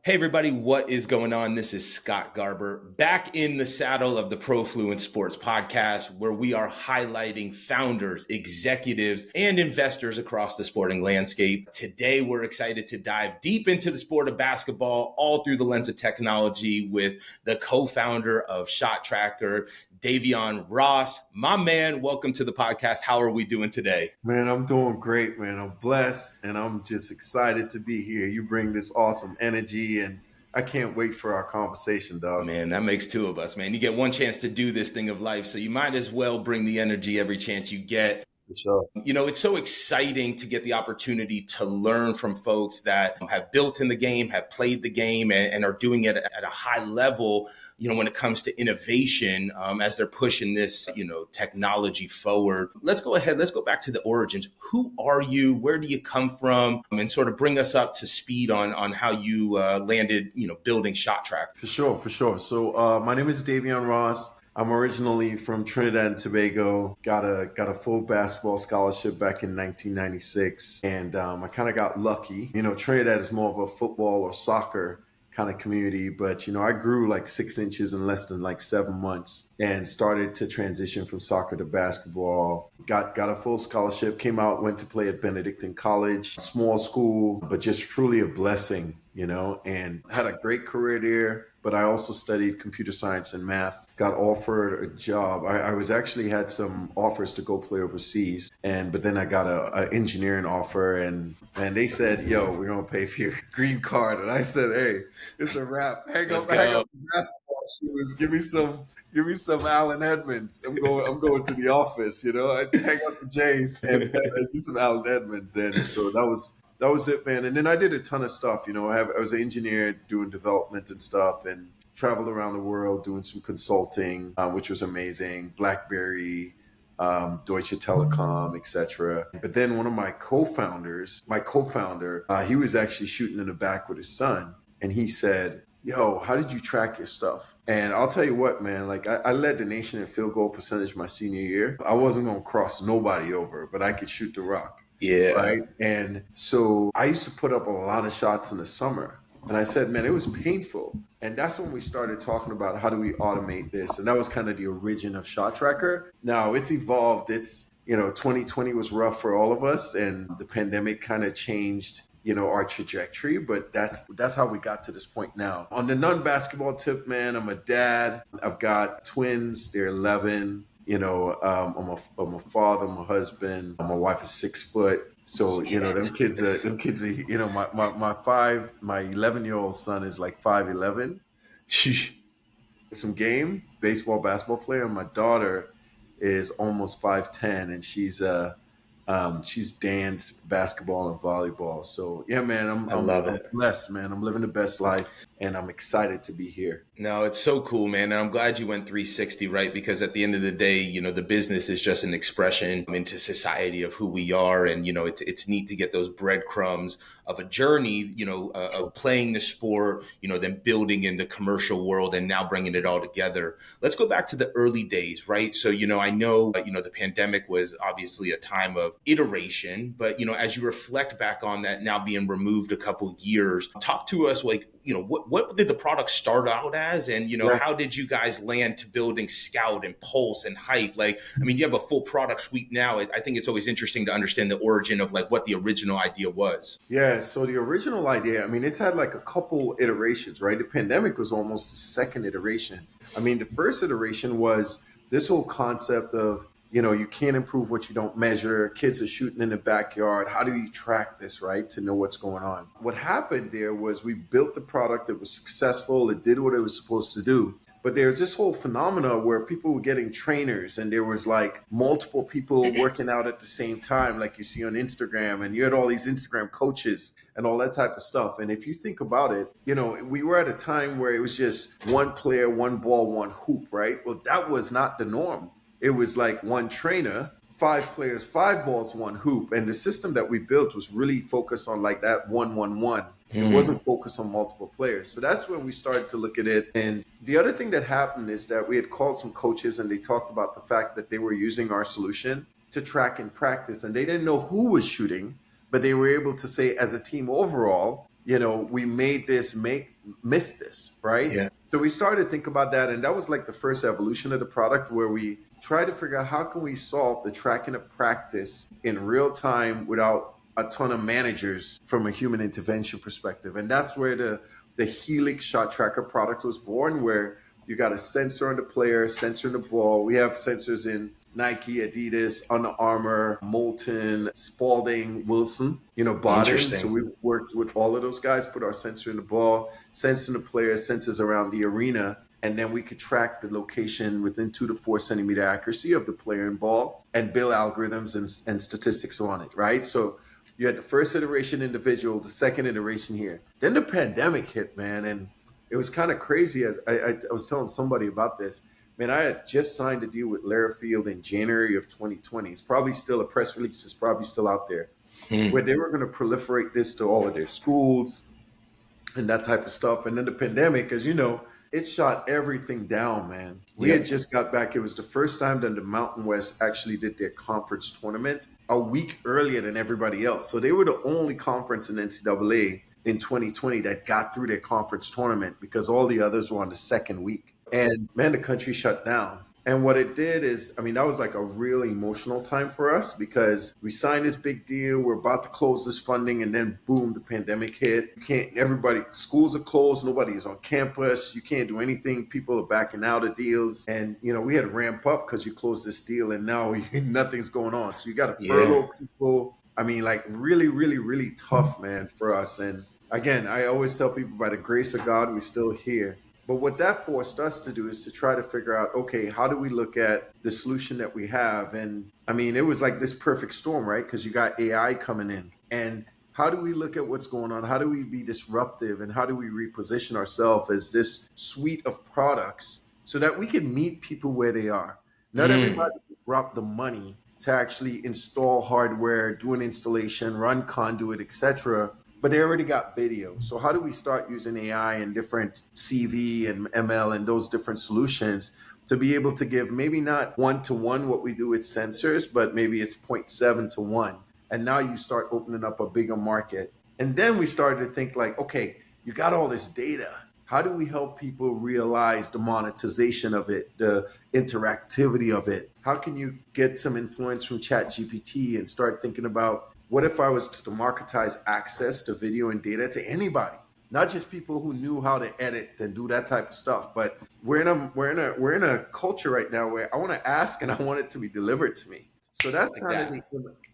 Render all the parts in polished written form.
Hey everybody, what is going on? This is Scott Garber back in the saddle of the Profluence Sports Podcast, where we are highlighting founders, executives, and investors across the sporting landscape. Today, we're excited to dive deep into the sport of basketball, all through the lens of technology, with the co-founder of ShotTracker, Davyeon Ross. My man, welcome to the podcast. How are we doing today? Man, I'm doing great, man. I'm blessed and I'm just excited to be here. You bring this awesome energy and I can't wait for our conversation, dog. Man, that makes two of us, man. You get one chance to do this thing of life, so you might as well bring the energy every chance you get. For sure. It's so exciting to get the opportunity to learn from folks that have built in the game, have played the game, and are doing it at a high level, when it comes to innovation, as they're pushing this, technology forward. Let's go ahead. Let's go back to the origins. Who are you? Where do you come from? And sort of bring us up to speed on how you landed, building ShotTracker. For sure. So my name is Davyeon Ross. I'm originally from Trinidad and Tobago. Got a full basketball scholarship back in 1996, and I kind of got lucky. Trinidad is more of a football or soccer kind of community, but I grew like 6 inches in less than like 7 months and started to transition from soccer to basketball. Got a full scholarship. Came out, went to play at Benedictine College, small school, but just truly a blessing. And had a great career there. But I also studied computer science and math, got offered a job. I was actually had some offers to go play overseas. But then I got a engineering offer and they said, yo, we're going to pay for your green card. And I said, hey, it's a wrap. Hang up the basketball shoes. Give me some Allen Edmonds. I'm going to the office, I hang up the J's and do some Allen Edmonds. And so that was it, man. And then I did a ton of stuff. I was an engineer doing development and stuff and traveled around the world doing some consulting, which was amazing. BlackBerry, Deutsche Telekom, etc. But then one of my co-founder, he was actually shooting in the back with his son. And he said, yo, how did you track your stuff? And I'll tell you what, man, like I led the nation in field goal percentage my senior year. I wasn't going to cross nobody over, but I could shoot the rock. Yeah. Right. And so I used to put up a lot of shots in the summer. And I said, man, it was painful. And that's when we started talking about how do we automate this? And that was kind of the origin of ShotTracker. Now it's evolved. It's, 2020 was rough for all of us. And the pandemic kind of changed, our trajectory. But that's how we got to this point now. On the non-basketball tip, man, I'm a dad. I've got twins. They're 11. I'm a father, I'm a husband. My wife is 6 foot. So, them kids are, my 11-year-old son is like 5'11". Some game, baseball, basketball player. My daughter is almost 5'10", and she's dance, basketball, and volleyball. So yeah, man, I'm blessed, man. I'm living the best life, and I'm excited to be here. No, it's so cool, man. And I'm glad you went 360, right? Because at the end of the day, the business is just an expression into society of who we are. And, it's neat to get those breadcrumbs of a journey, of playing the sport, then building in the commercial world and now bringing it all together. Let's go back to the early days, right? So, I know, the pandemic was obviously a time of iteration, but, as you reflect back on that now being removed a couple of years, talk to us like, what did the product start out as? And, how did you guys land to building Scout and Pulse and Hype? Like, you have a full product suite now. I think it's always interesting to understand the origin of like what the original idea was. Yeah. So the original idea, it's had like a couple iterations, right? The pandemic was almost the second iteration. The first iteration was this whole concept of, you can't improve what you don't measure. Kids are shooting in the backyard. How do you track this, right? To know what's going on. What happened there was we built the product that was successful. It did what it was supposed to do. But there's this whole phenomena where people were getting trainers and there was like multiple people working out at the same time, like you see on Instagram, and you had all these Instagram coaches and all that type of stuff. And if you think about it, we were at a time where it was just one player, one ball, one hoop, right? Well, that was not the norm. It was like one trainer, 5 players, 5 balls, 1 hoop. And the system that we built was really focused on like that 1-1-1. It wasn't focused on multiple players. So that's when we started to look at it. And the other thing that happened is that we had called some coaches and they talked about the fact that they were using our solution to track and practice. And they didn't know who was shooting, but they were able to say as a team overall, we made this miss this, right? Yeah. So we started to think about that, and that was like the first evolution of the product, where we tried to figure out how can we solve the tracking of practice in real time without a ton of managers from a human intervention perspective. And that's where the Helix ShotTracker product was born, where you got a sensor on the player, sensor in the ball. We have sensors in Nike, Adidas, Under Armour, Molten, Spalding, Wilson, Botting. So Interesting. we've worked with all of those guys, put our sensor in the ball, sensor in the player, sensors around the arena, and then we could track the location within 2 to 4 centimeter accuracy of the player and ball and build algorithms and statistics on it, right? So you had the first iteration individual, the second iteration here. Then the pandemic hit, man, and it was kind of crazy. As I was telling somebody about this, man, I had just signed a deal with Field in January of 2020. It's probably still a press release. It's probably still out there, Hmm. where they were going to proliferate this to all of their schools and that type of stuff. And then the pandemic, as you know, it shot everything down, man. We had Yep. just got back. It was the first time that the Mountain West actually did their conference tournament a week earlier than everybody else. So they were the only conference in NCAA in 2020 that got through their conference tournament, because all the others were on the second week. And man, the country shut down. And what it did is, I mean, that was like a really emotional time for us, because we signed this big deal. We're about to close this funding, and then boom, the pandemic hit. You can't, everybody, schools are closed. Nobody is on campus. You can't do anything. People are backing out of deals. And, we had to ramp up because you closed this deal, and now nothing's going on. So you got to Yeah. furlough people. I mean, like really, really, really tough, man, for us. And again, I always tell people, by the grace of God, we're still here. But what that forced us to do is to try to figure out, okay, how do we look at the solution that we have? And I mean, it was like this perfect storm, right? Because you got AI coming in. And how do we look at what's going on? How do we be disruptive? And how do we reposition ourselves as this suite of products so that we can meet people where they are? Not Mm. everybody can drop the money to actually install hardware, do an installation, run conduit, etc., but they already got video. So how do we start using AI and different CV and ML and those different solutions to be able to give maybe not 1-to-1 what we do with sensors, but maybe it's 0.7-to-1. And now you start opening up a bigger market. And then we started to think like, okay, you got all this data. How do we help people realize the monetization of it, the interactivity of it? How can you get some influence from ChatGPT and start thinking about, what if I was to democratize access to video and data to anybody? Not just people who knew how to edit and do that type of stuff, but we're in a culture right now where I want to ask and I want it to be delivered to me. So that's Like kind of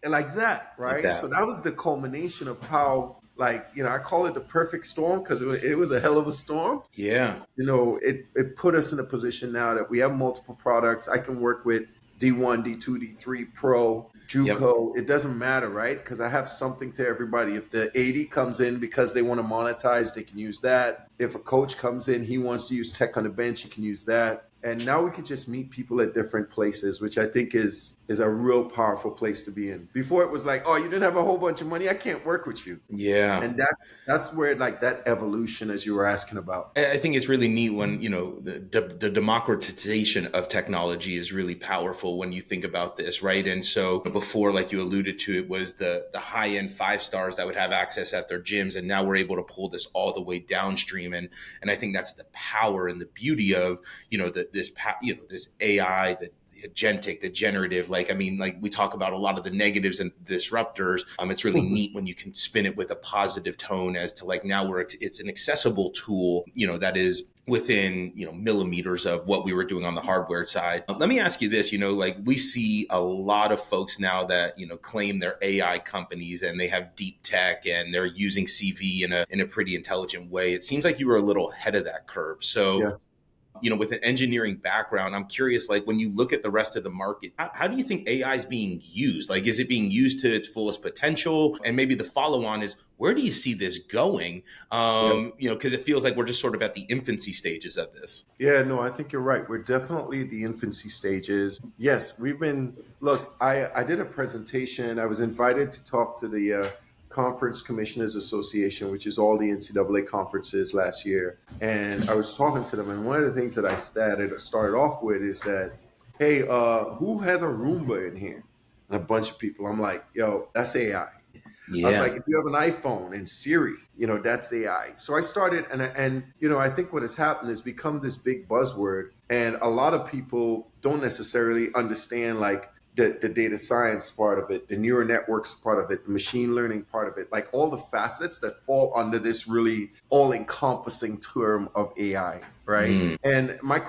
that. like that, Like right? So that. that was the culmination of how, like, I call it the perfect storm, because it was a hell of a storm. Yeah. It put us in a position now that we have multiple products. I can work with D1, D2, D3 Pro, Yep. JUCO. It doesn't matter, right? Because I have something to everybody. If the 80 comes in because they want to monetize, they can use that. If a coach comes in, he wants to use tech on the bench, he can use that. And now we can just meet people at different places, which I think is a real powerful place to be in. Before it was like, oh, you didn't have a whole bunch of money, I can't work with you. Yeah. And that's where, like, that evolution, as you were asking about. I think it's really neat when, the democratization of technology is really powerful when you think about this, right? And so before, like you alluded to, it was the high end 5 stars that would have access at their gyms. And now we're able to pull this all the way downstream. And I think that's the power and the beauty of, this AI, the agentic, the generative. Like, I mean, like we talk about a lot of the negatives and disruptors. It's really neat when you can spin it with a positive tone as to like, now it's an accessible tool, that is within, millimeters of what we were doing on the hardware side. Let me ask you this, like we see a lot of folks now that, claim they're AI companies and they have deep tech and they're using CV in a pretty intelligent way. It seems like you were a little ahead of that curve. So, Yeah. with an engineering background, I'm curious, like when you look at the rest of the market, how do you think AI is being used? Like, is it being used to its fullest potential? And maybe the follow on is, where do you see this going? Yeah. Because it feels like we're just sort of at the infancy stages of this. Yeah, no, I think you're right. We're definitely at the infancy stages. Yes, look, I did a presentation. I was invited to talk to the Conference Commissioners Association, which is all the NCAA conferences last year. And I was talking to them. And one of the things that I started off with is that, hey, who has a Roomba in here? And a bunch of people. I'm like, yo, that's AI. I was Yeah. like, if you have an iPhone and Siri, that's AI. So I started, and I think what has happened is become this big buzzword, and a lot of people don't necessarily understand like the data science part of it, the neural networks part of it, the machine learning part of it, like all the facets that fall under this really all-encompassing term of AI, right? Mm. And my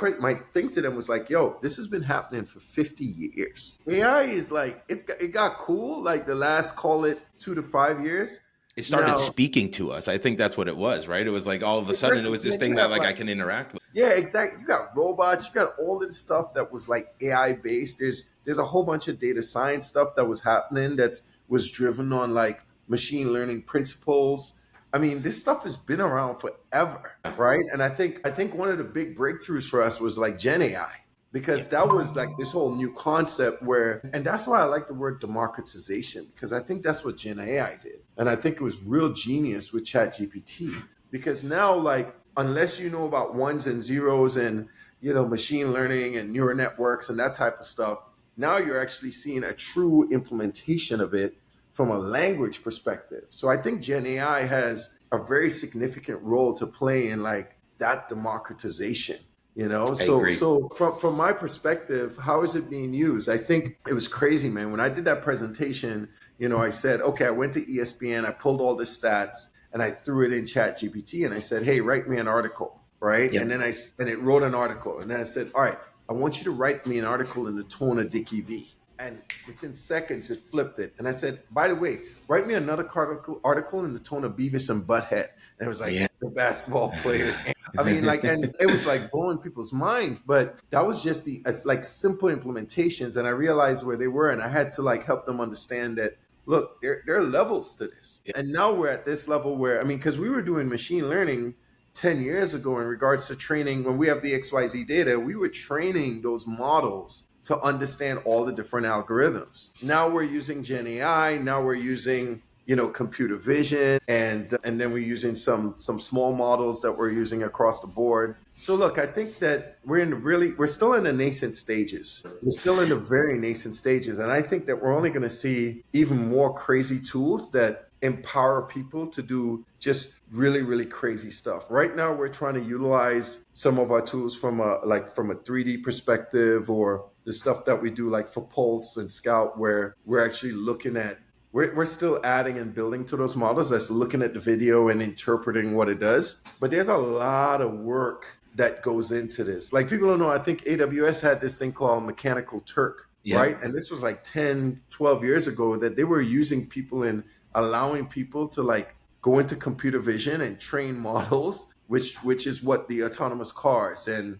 thing to them was like, yo, this has been happening for 50 years. AI is like, it got cool like the last, call it 2 to 5 years. It started Now, speaking to us. I think that's what it was, right? It was like all of a sudden it exactly. was this Man, you thing that have like I like, can interact with. yeah, exactly. You got robots. You got all of this stuff that was like AI based. There's a whole bunch of data science stuff that was happening that was driven on like machine learning principles. I mean, this stuff has been around forever, right? And I think one of the big breakthroughs for us was like Gen AI, Yeah. because that was like this whole new concept where, and that's why I like the word democratization, because I think that's what Gen AI did, and I think it was real genius with ChatGPT, because now like unless you know about ones and zeros and machine learning and neural networks and that type of stuff, now you're actually seeing a true implementation of it from a language perspective. So I think Gen AI has a very significant role to play in like that democratization. I So agree. from my perspective, how is it being used? I think it was crazy, man. When I did that presentation, I said, okay, I went to ESPN, I pulled all the stats, and I threw it in Chat GPT, and I said, hey, write me an article, right? Yep. And it wrote an article, and then I said, all right, I want you to write me an article in the tone of Dickie V. And within seconds, it flipped it. And I said, by the way, write me another article in the tone of Beavis and Butthead. And it was like Yeah. the basketball players. I mean, like, and it was like blowing people's minds. But that was just it's like simple implementations. And I realized where they were. And I had to like help them understand that, look, there are levels to this. And now we're at this level where, I mean, because we were doing machine learning 10 years ago in regards to training. When we have the XYZ data, we were training those models to understand all the different algorithms. Now we're using Gen AI. Now we're using computer vision, and then we're using some small models that we're using across the board. So look, I think that we're still in the nascent stages. We're still in the very nascent stages, and I think that we're only going to see even more crazy tools that empower people to do just really, really crazy stuff. Right now, we're trying to utilize some of our tools from a 3D perspective, or the stuff that we do like for Pulse and Scout, where we're actually looking at, we're still adding and building to those models. That's looking at the video and interpreting what it does. But there's a lot of work that goes into this. Like, people don't know, I think AWS had this thing called Mechanical Turk, Yep. right? And this was like 10, 12 years ago, that they were using people and allowing people to like go into computer vision and train models, which is what the autonomous cars and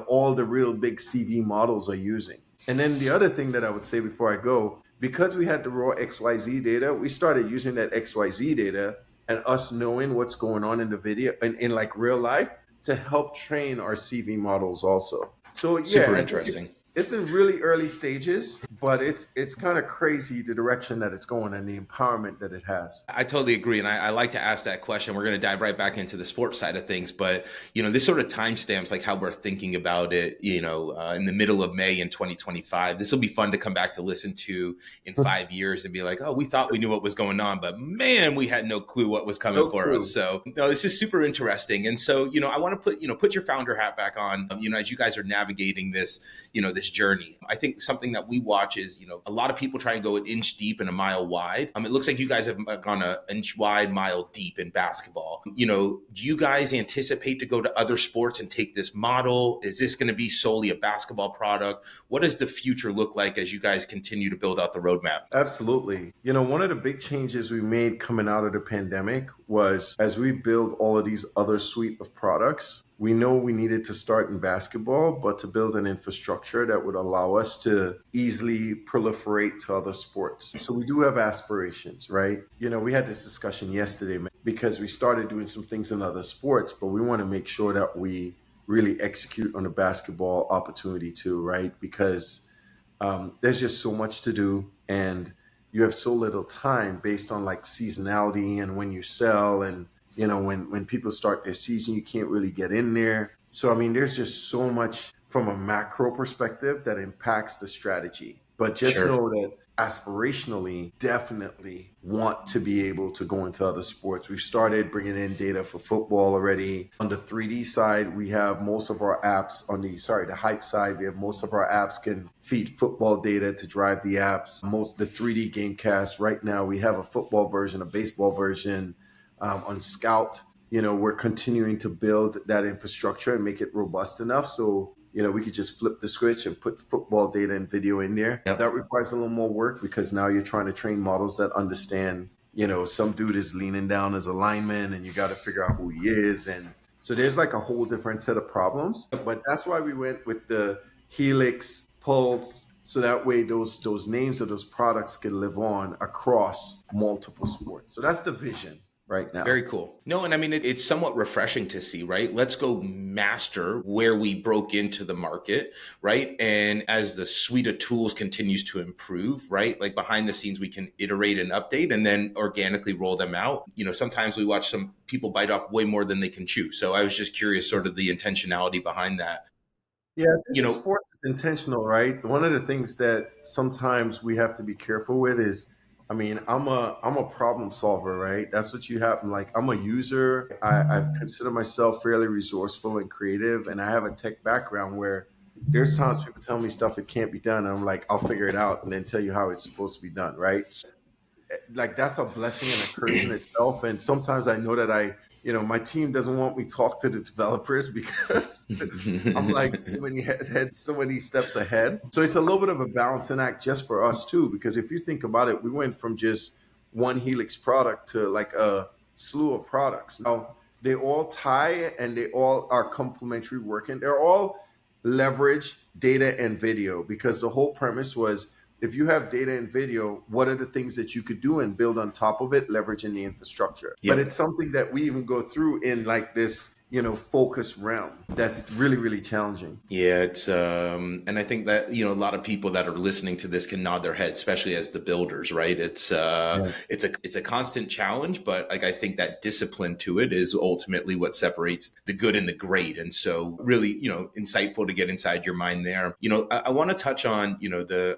all the real big CV models are using. And then the other thing that I would say before I go, because we had the raw XYZ data, we started using that XYZ data and us knowing what's going on in the video and in like real life to help train our CV models also. So yeah, Super I think interesting. it's in really early stages, but it's kind of crazy the direction that it's going and the empowerment that it has. I totally agree. And I like to ask that question. We're going to dive right back into the sports side of things. But, this sort of timestamps like how we're thinking about it, in the middle of May in 2025. This will be fun to come back to listen to in 5 years and be like, oh, we thought we knew what was going on, but man, we had no clue what was coming No for us. clue. So, no, this is super interesting. And so, I want to put your founder hat back on, as you guys are navigating this, this journey. I think something that we watch is, a lot of people try and go an inch deep and a mile wide. It looks like you guys have gone an inch wide, mile deep in basketball. Do you guys anticipate to go to other sports and take this model? Is this going to be solely a basketball product? What does the future look like as you guys continue to build out the roadmap? Absolutely. One of the big changes we made coming out of the pandemic was, as we build all of these other suite of products, we know we needed to start in basketball, but to build an infrastructure that would allow us to easily proliferate to other sports. So we do have aspirations, right? We had this discussion yesterday, man, because we started doing some things in other sports, but we want to make sure that we really execute on the basketball opportunity too, right? Because there's just so much to do, and you have so little time based on like seasonality and when you sell, and when people start their season, you can't really get in there. So I mean, there's just so much from a macro perspective that impacts the strategy. But just Sure. know that aspirationally definitely want to be able to go into other sports. We've started bringing in data for football already. On the 3D side, we have most of our apps the hype side, we have most of our apps can feed football data to drive the apps. Most of the 3D game cast right now, we have a football version, a baseball version on Scout. We're continuing to build that infrastructure and make it robust enough so we could just flip the switch and put football data and video in there. Yep. That requires a little more work because now you're trying to train models that understand, some dude is leaning down as a lineman and you got to figure out who he is. And so there's like a whole different set of problems. But that's why we went with the Helix, Pulse, so that way those names of those products can live on across multiple sports. So that's the vision right now. Very cool. No, and I mean, it's somewhat refreshing to see, right? Let's go master where we broke into the market, right? And as the suite of tools continues to improve, right? Like behind the scenes, we can iterate and update and then organically roll them out. Sometimes we watch some people bite off way more than they can chew. So I was just curious, sort of the intentionality behind that. Yeah, I think sports is intentional, right? One of the things that sometimes we have to be careful with is, I'm a problem solver, right? That's what you have. Like, I'm a user. I consider myself fairly resourceful and creative, and I have a tech background where there's times people tell me stuff that can't be done, and I'm like, I'll figure it out and then tell you how it's supposed to be done, right? So, like, that's a blessing and a curse in itself. And sometimes I know that my team doesn't want me to talk to the developers because I'm like so many steps ahead. So it's a little bit of a balancing act just for us too, because if you think about it, we went from just one Helix product to like a slew of products. Now they all tie and they all are complementary working. They're all leverage data and video because the whole premise was if you have data and video, what are the things that you could do and build on top of it, leveraging the infrastructure? Yep. But it's something that we even go through in like this, focus realm. That's really, really challenging. Yeah, it's and I think that a lot of people that are listening to this can nod their head, especially as the builders, right? It's a constant challenge, but like I think that discipline to it is ultimately what separates the good and the great. And so really, insightful to get inside your mind there. I want to touch on,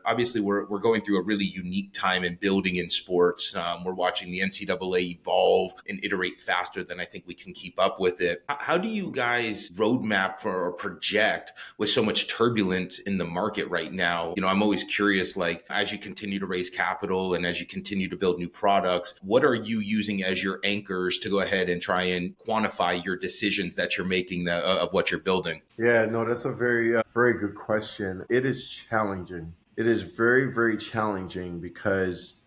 obviously we're going through a really unique time in building in sports. We're watching the NCAA evolve and iterate faster than I think we can keep up with it. How do you guys roadmap for or project with so much turbulence in the market right now? I'm always curious, like as you continue to raise capital and as you continue to build new products, what are you using as your anchors to go ahead and try and quantify your decisions that you're making of what you're building? Yeah, no, that's a very, very good question. It is challenging. It is very, very challenging because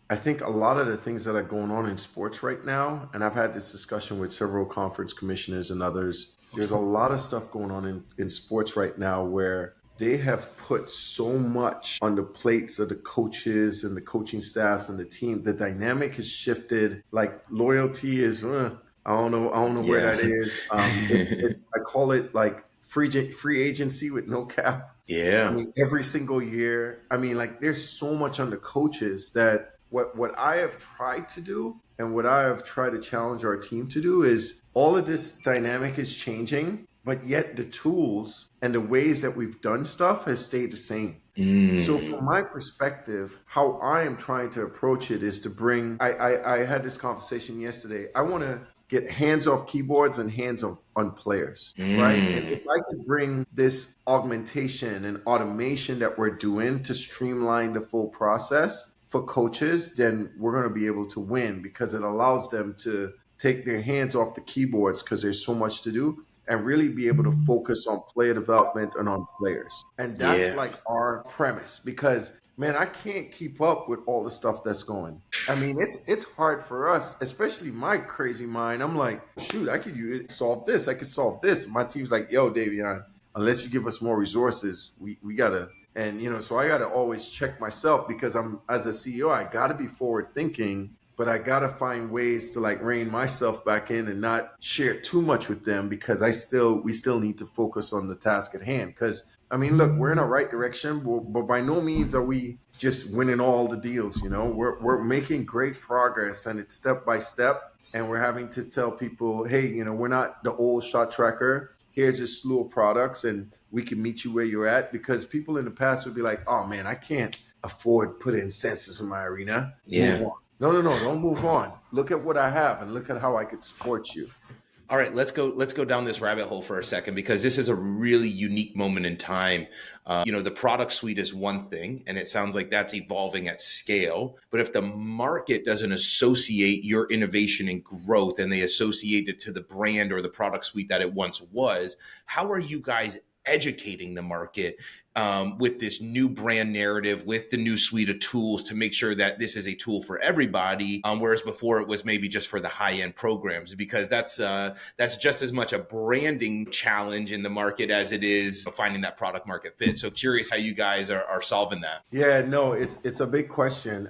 I think a lot of the things that are going on in sports right now, and I've had this discussion with several conference commissioners and others, there's a lot of stuff going on in sports right now where they have put so much on the plates of the coaches and the coaching staffs and the team. The dynamic has shifted. Like loyalty is, I don't know where that is. It's I call it like free agency with no cap. Yeah. Every single year. Like there's so much on the coaches that what I have tried to do and what I have tried to challenge our team to do is all of this dynamic is changing, but yet the tools and the ways that we've done stuff has stayed the same. So from my perspective, how I am trying to approach it is to bring, I had this conversation yesterday. I want to get hands off keyboards and hands on players, right? And if I could bring this augmentation and automation that we're doing to streamline the full process for coaches, then we're going to be able to win because it allows them to take their hands off the keyboards because there's so much to do and really be able to focus on player development and on players. And that's like our premise because, man, I can't keep up with all the stuff that's going. It's hard for us, especially my crazy mind. I'm like, shoot, I could solve this. I could solve this. My team's like, yo, Davyeon, unless you give us more resources, we got to. And, so I got to always check myself because as a CEO, I got to be forward thinking, but I got to find ways to like rein myself back in and not share too much with them because we still need to focus on the task at hand. Because, look, we're in the right direction, but by no means are we just winning all the deals. We're making great progress and it's step by step. And we're having to tell people, hey, we're not the old ShotTracker. here's a slew of products and we can meet you where you're at. Because people in the past would be like, oh man, I can't afford putting sensors in my arena. Move Yeah. on. No, no, no, don't move on. Look at what I have and look at how I could support you. All right, let's go down this rabbit hole for a second, because this is a really unique moment in time. The product suite is one thing, and it sounds like that's evolving at scale. But if the market doesn't associate your innovation and growth, and they associate it to the brand or the product suite that it once was, how are you guys educating the market with this new brand narrative, with the new suite of tools, to make sure that this is a tool for everybody, whereas before it was maybe just for the high-end programs? Because that's just as much a branding challenge in the market as it is finding that product market fit. So curious how you guys are solving that. Yeah, no, it's a big question.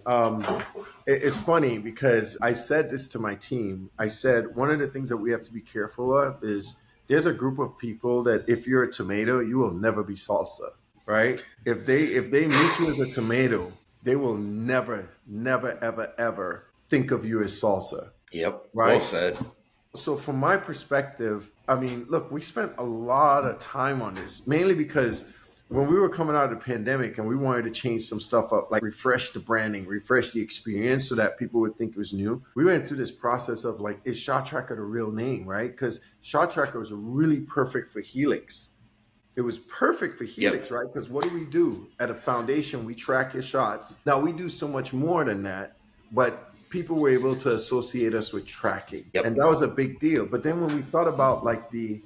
It's funny because I said this to my team. I said one of the things that we have to be careful of is there's a group of people that if you're a tomato, you will never be salsa, right? If they meet you as a tomato, they will never, ever think of you as salsa, Yep, well right? said. So from my perspective, I mean, look, we spent a lot of time on this, mainly because when we were coming out of the pandemic and we wanted to change some stuff up, like refresh the branding, refresh the experience so that people would think it was new, we went through this process of like, is ShotTracker the real name, right? Because ShotTracker was really perfect for Helix. It was perfect for Helix, Yep. right? Because what do? At a foundation, we track your shots. Now we do so much more than that, but people were able to associate us with tracking, and Yep. that was a big deal. But then when we thought about like the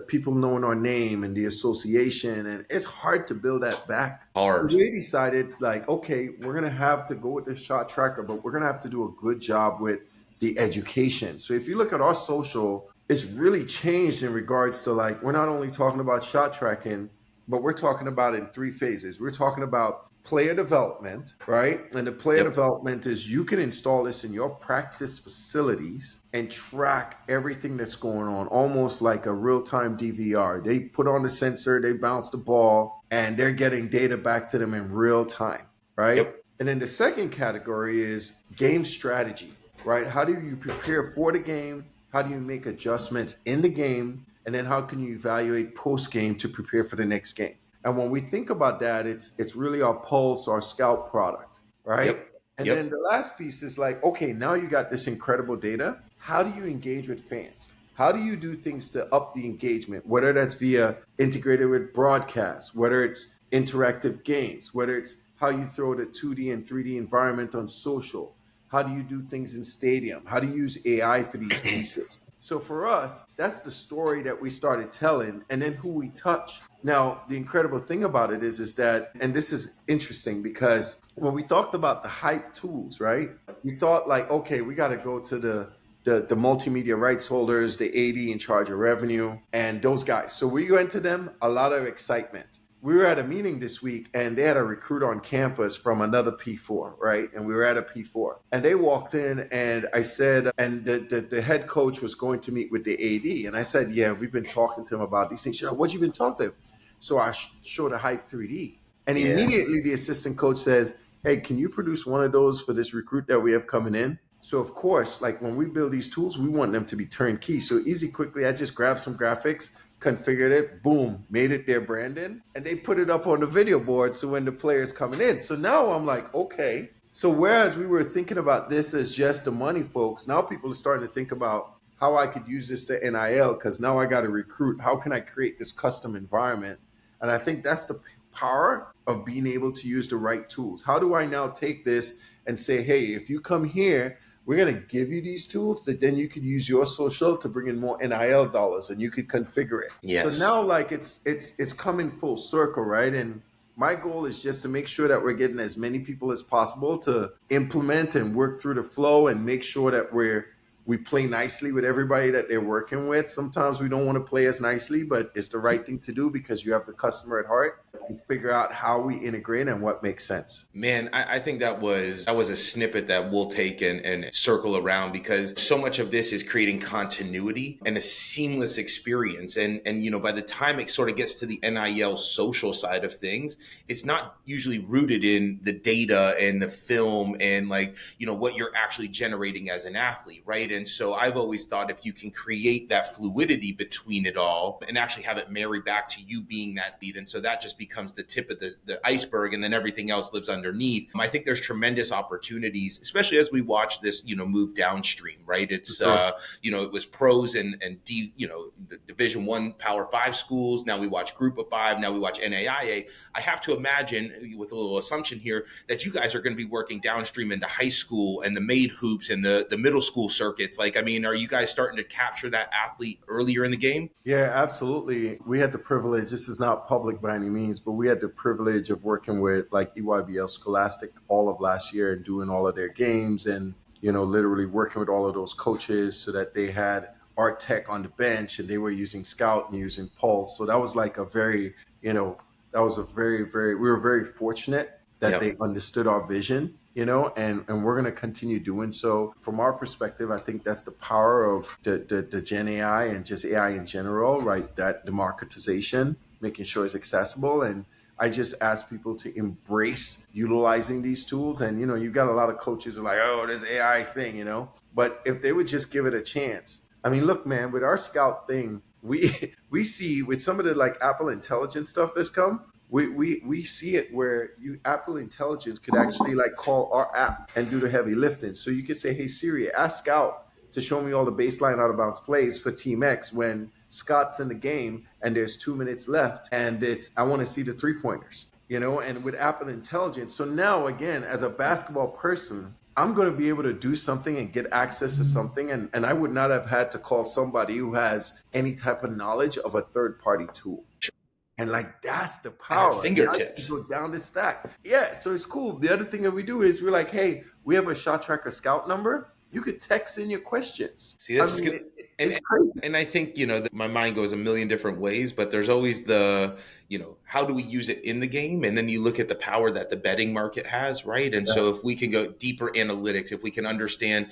people knowing our name and the association, and it's hard to build that back. So Hard. we decided like, okay, we're gonna have to go with this shot tracker, but we're gonna have to do a good job with the education. So if you look at our social, it's really changed in regards to like, we're not only talking about shot tracking, but we're talking about in three phases. We're talking about player development, right? And the player Yep. development is you can install this in your practice facilities and track everything that's going on, almost like a real-time DVR. They put on the sensor, they bounce the ball, and they're getting data back to them in real time, right? Yep. And then the second category is game strategy, right? How do you prepare for the game? How do you make adjustments in the game? And then how can you evaluate post game to prepare for the next game? And when we think about that, it's really our Pulse, our Scout product, right? Yep. And then Yep. the last piece is like, okay, now you got this incredible data. How do you engage with fans? How do you do things to up the engagement, whether that's via integrated with broadcasts, whether it's interactive games, whether it's how you throw the 2D and 3D environment on social? How do you do things in stadium? How do you use AI for these pieces? So for us, that's the story that we started telling, and then who we touch. Now, the incredible thing about it is that, and this is interesting because when we talked about the hype tools, right? We thought like, okay, we got to go to the multimedia rights holders, the AD in charge of revenue, and those guys. So we went to them, a lot of excitement. We were at a meeting this week and they had a recruit on campus from another P4, right? And we were at a P4 and they walked in and I said, and the head coach was going to meet with the AD. And I said, yeah, we've been talking to him about these things. What you been talking to him? So I showed a Hype 3D. And Yeah. immediately the assistant coach says, hey, can you produce one of those for this recruit that we have coming in? So of course, like when we build these tools, we want them to be turnkey. So easy, quickly, I just grabbed some graphics, configured it, boom, made it their branding, and they put it up on the video board. So when the player's coming in, so now I'm like, okay. So whereas we were thinking about this as just the money, folks, now people are starting to think about how I could use this to NIL because now I got to recruit. How can I create this custom environment? And I think that's the power of being able to use the right tools. How do I now take this and say, hey, if you come here, we're going to give you these tools that then you could use your social to bring in more NIL dollars and you could configure it. So Yes. now like it's coming full circle, right? And my goal is just to make sure that we're getting as many people as possible to implement and work through the flow and make sure that we play nicely with everybody that they're working with. Sometimes we don't want to play as nicely, but it's the right thing to do because you have the customer at heart and figure out how we integrate and what makes sense. Man, I think that was a snippet that we'll take and circle around, because so much of this is creating continuity and a seamless experience. And by the time it sort of gets to the NIL social side of things, it's not usually rooted in the data and the film and what you're actually generating as an athlete, right? And so I've always thought if you can create that fluidity between it all and actually have it marry back to you being that lead, and so that just becomes the tip of the iceberg, and then everything else lives underneath. I think there's tremendous opportunities, especially as we watch this, move downstream, right? It's Sure. it was pros and D, Division One Power Five schools. Now we watch Group of Five. Now we watch NAIA. I have to imagine, with a little assumption here, that you guys are going to be working downstream into high school and the made hoops and the middle school circuits. Like, I mean, are you guys starting to capture that athlete earlier in the game? Yeah, absolutely. We had the privilege, this is not public by any means, but we had the privilege of working with like EYBL Scholastic all of last year and doing all of their games and, literally working with all of those coaches so that they had art tech on the bench and they were using Scout and using Pulse. So that was like a very, that was a we were very fortunate that they understood our vision, and we're going to continue doing so. From our perspective, I think that's the power of the Gen AI and just AI in general, right? That democratization, making sure it's accessible. And I just ask people to embrace utilizing these tools. And, you've got a lot of coaches who are like, oh, this AI thing, but if they would just give it a chance. I mean, look, man, with our Scout thing, we see with some of the like Apple Intelligence stuff that's come, we see it where Apple Intelligence could actually like call our app and do the heavy lifting. So you could say, hey Siri, ask Scout to show me all the baseline out of bounds plays for Team X when Scott's in the game and there's 2 minutes left and I want to see the 3-pointers, and with Apple Intelligence. So now again, as a basketball person, I'm going to be able to do something and get access to something. And I would not have had to call somebody who has any type of knowledge of a third-party tool. And like, that's the power. Fingertips. Go down the stack. Yeah, so it's cool. The other thing that we do is we're like, hey, we have a ShotTracker Scout number. You could text in your questions. See, this is good. It's crazy. And I think, my mind goes a million different ways, but there's always the, how do we use it in the game? And then you look at the power that the betting market has, right? And so if we can go deeper analytics, if we can understand,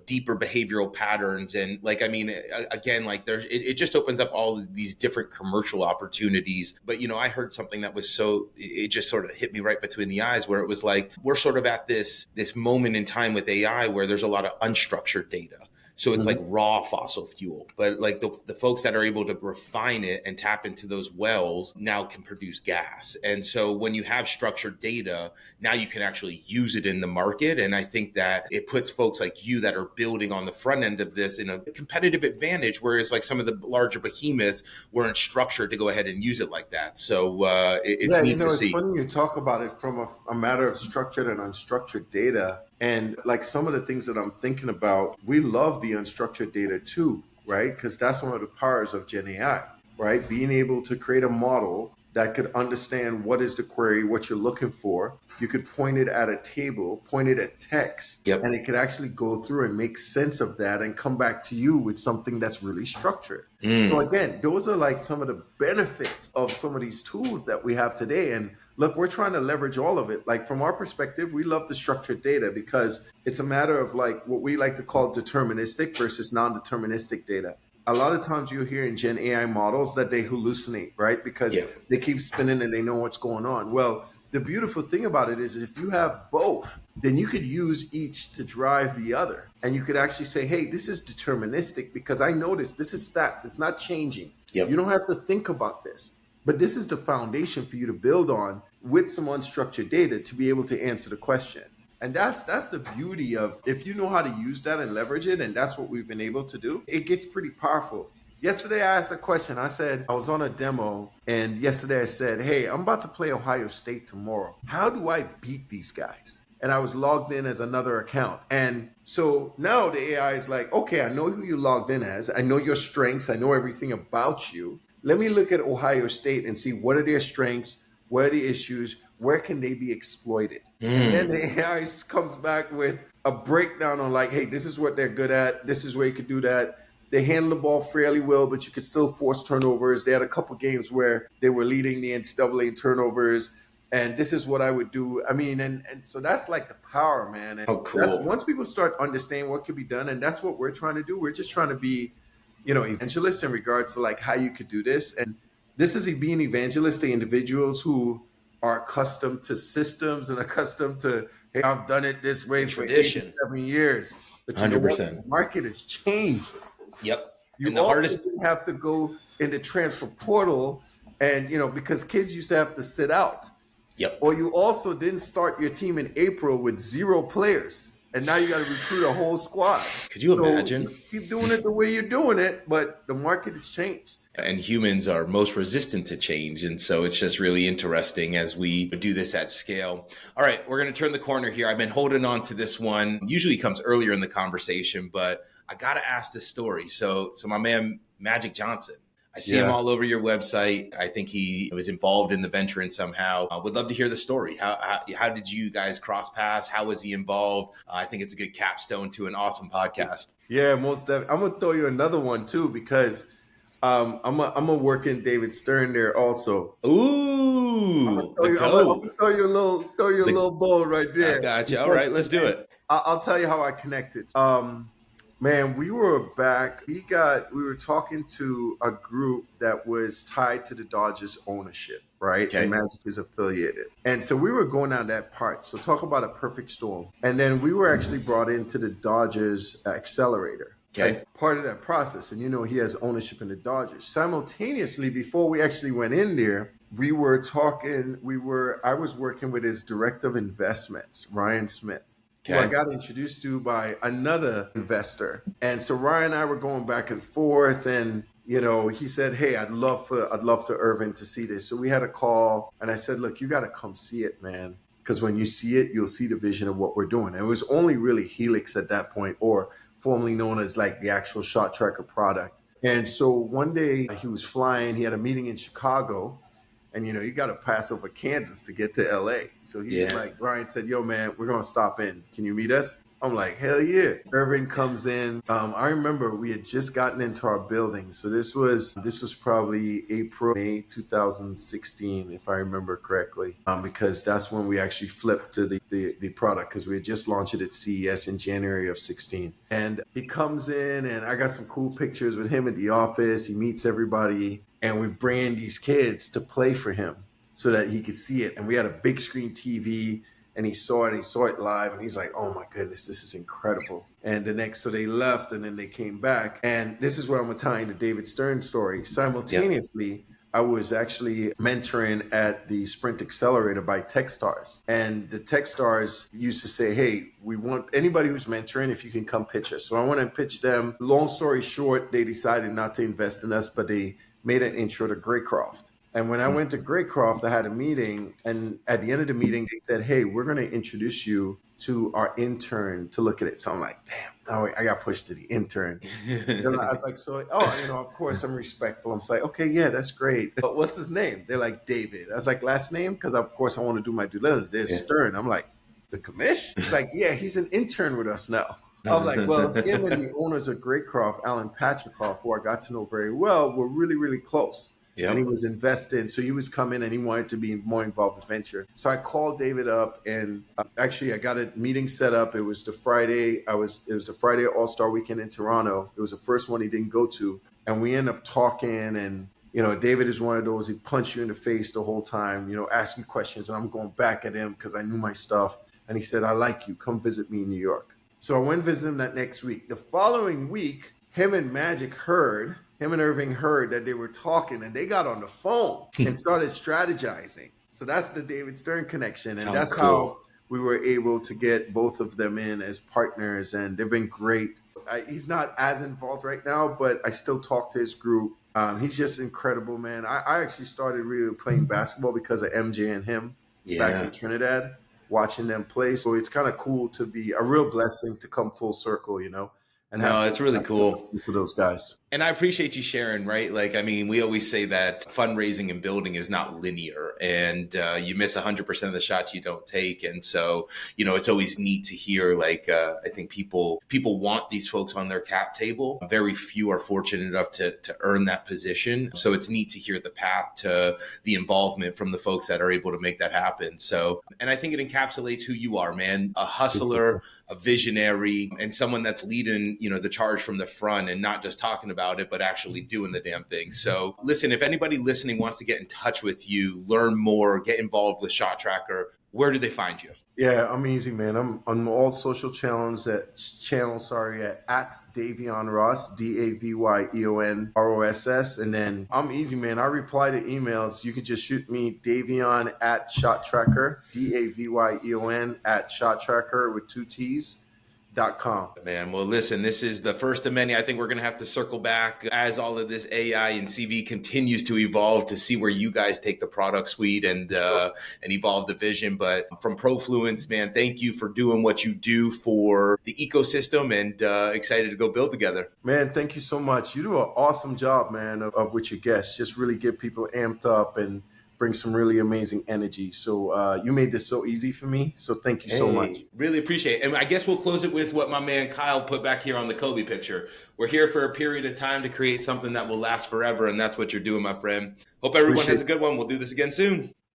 deeper behavioral patterns and like, I mean, again, like it just opens up all of these different commercial opportunities. But, I heard something that was it just sort of hit me right between the eyes where it was like, we're sort of at this moment in time with AI where there's a lot of unstructured data. So it's like raw fossil fuel, but like the folks that are able to refine it and tap into those wells now can produce gas. And so when you have structured data, now you can actually use it in the market. And I think that it puts folks like you that are building on the front end of this in a competitive advantage, whereas like some of the larger behemoths weren't structured to go ahead and use it like that. So it's neat to see. It's funny you talk about it from a matter of structured and unstructured data. And like some of the things that I'm thinking about, we love the unstructured data too, right? Because that's one of the powers of Gen AI, right? Being able to create a model that could understand what is the query, what you're looking for. You could point it at a table, point it at text, and it could actually go through and make sense of that and come back to you with something that's really structured. So again, those are like some of the benefits of some of these tools that we have today. And look, we're trying to leverage all of it. Like from our perspective, we love the structured data because it's a matter of like what we like to call deterministic versus non-deterministic data. A lot of times you'll hear in Gen AI models that they hallucinate, right? Because they keep spinning and they know what's going on. Well, the beautiful thing about it is if you have both, then you could use each to drive the other. And you could actually say, hey, this is deterministic because I noticed this is stats. It's not changing. You don't have to think about this. But this is the foundation for you to build on with some unstructured data to be able to answer the question. And that's the beauty of if you know how to use that and leverage it, and that's what we've been able to do, it gets pretty powerful. Yesterday, I asked a question. I said, I was on a demo, and yesterday I said, hey, I'm about to play Ohio State tomorrow. How do I beat these guys? And I was logged in as another account. And so now the AI is like, okay, I know who you logged in as. I know your strengths. I know everything about you. Let me look at Ohio State and see what are their strengths, what are the issues, where can they be exploited? And then the AI comes back with a breakdown on like, hey, this is what they're good at. This is where you could do that. They handle the ball fairly well, but you could still force turnovers. They had a couple games where they were leading the NCAA in turnovers. And this is what I would do. I mean, and so that's like the power, man. And that's, once people start understanding what could be done, and that's what we're trying to do. We're just trying to be, evangelists in regards to like how you could do this. And this is being evangelists to individuals who are accustomed to systems and accustomed to, hey, I've done it this way for Tradition. 87 years. But you know what? 100%. The market has changed. Yep. You And the also hardest, didn't have to go in the transfer portal and, because kids used to have to sit out. yep. Or you also didn't start your team in April with 0 players. And now you got to recruit a whole squad. Could you So imagine? you keep doing it the way you're doing it, but the market has changed. And humans are most resistant to change. And so it's just really interesting as we do this at scale. All right, we're going to turn the corner here. I've been holding on to this one. Usually comes earlier in the conversation, but I got to ask this story. So my man, Magic Johnson, I see him all over your website. I think he was involved in the venture in somehow. Would love to hear the story. How did you guys cross paths? How was he involved? I think it's a good capstone to an awesome podcast. Yeah, most definitely. I'm gonna throw you another one too because I'm a work in David Stern there also. Ooh, the I'm goat. gonna throw you a little bone right I there. got you. All right, let's do it. I'll tell you how I connected. Man, we were back. We were talking to a group that was tied to the Dodgers ownership, right? Okay. And Magic is affiliated. And so we were going down that part. So talk about a perfect storm. And then we were actually brought into the Dodgers accelerator. Okay. As part of that process. And he has ownership in the Dodgers. Simultaneously, before we actually went in there, I was working with his director of investments, Ryan Smith. Okay. Who I got introduced to by another investor. And so Ryan and I were going back and forth, and he said, hey, I'd love to Irvin to see this. So we had a call, and I said, look, you got to come see it, man. Because when you see it, you'll see the vision of what we're doing. And it was only really Helix at that point, or formerly known as like the actual ShotTracker product. And so one day he was flying, he had a meeting in Chicago. And, you got to pass over Kansas to get to LA. So he's like, Ryan said, yo, man, we're going to stop in. Can you meet us? I'm like, hell yeah. Irvin comes in. I remember we had just gotten into our building. So this was probably May 2016, if I remember correctly, because that's when we actually flipped to the product, because we had just launched it at CES in January of 16. And he comes in, and I got some cool pictures with him at the office. He meets everybody. And we bring in these kids to play for him so that he could see it. And we had a big screen TV, and he saw it live. And he's like, oh my goodness, this is incredible. And so they left, and then they came back. And this is where I'm tying the David Stern story. Simultaneously, I was actually mentoring at the Sprint Accelerator by Techstars. And the Techstars used to say, hey, we want anybody who's mentoring, if you can come pitch us. So I went and pitched them. Long story short, they decided not to invest in us, but they made an intro to Graycroft. And when I went to Graycroft, I had a meeting. And at the end of the meeting, they said, hey, we're going to introduce you to our intern to look at it. So I'm like, damn, I got pushed to the intern. And I was like, of course I'm respectful. I'm like, okay, yeah, that's great. But what's his name? They're like, David. I was like, last name? Because of course I want to do my due diligence. There's Stern. I'm like, the commish? It's like, yeah, he's an intern with us now. I'm like, well, him and the owners of Graycroft, Alan Patricoff, who I got to know very well, were really, really close. Yep. And he was invested. So he was coming and he wanted to be more involved in venture. So I called David up, and actually I got a meeting set up. It was the Friday. It was a Friday All-Star weekend in Toronto. It was the first one he didn't go to. And we ended up talking, and David is one of those, he punched you in the face the whole time, asking questions. And I'm going back at him because I knew my stuff. And he said, I like you. Come visit me in New York. So I went and visited him that next week. The following week, him and Irving heard that they were talking, and they got on the phone and started strategizing. So that's the David Stern connection. And that's cool. How we were able to get both of them in as partners, and they've been great. He's not as involved right now, but I still talk to his group. He's just incredible, man. I actually started really playing basketball because of MJ and him back in Trinidad, watching them play. So it's kind of cool to be a real blessing to come full circle, And no, it's really cool for those guys. And I appreciate you sharing, right? Like, I mean, we always say that fundraising and building is not linear, and you miss 100% of the shots you don't take. And so, it's always neat to hear, like, I think people want these folks on their cap table. Very few are fortunate enough to earn that position. So it's neat to hear the path to the involvement from the folks that are able to make that happen. So, and I think it encapsulates who you are, man, a hustler, a visionary and someone that's leading, the charge from the front and not just talking about it, but actually doing the damn thing. So listen, if anybody listening wants to get in touch with you, learn more, get involved with ShotTracker, where do they find you? Yeah, I'm easy, man. I'm on all social channels at Davyeon Ross, DAVYEON ROSS. And then I'm easy, man. I reply to emails. You could just shoot me Davyeon at ShotTracker, DAVYEON at ShotTracker with two T's.com. Man, well, listen, this is the first of many. I think we're going to have to circle back as all of this AI and CV continues to evolve to see where you guys take the product suite and evolve the vision. But from Profluence, man, thank you for doing what you do for the ecosystem, and excited to go build together. Man, thank you so much. You do an awesome job, man, of with your guests. Just really get people amped up and bring some really amazing energy. So you made this so easy for me. So thank you so much. Really appreciate it. And I guess we'll close it with what my man Kyle put back here on the Kobe picture. We're here for a period of time to create something that will last forever. And that's what you're doing, my friend. Hope everyone has a good one. We'll do this again soon.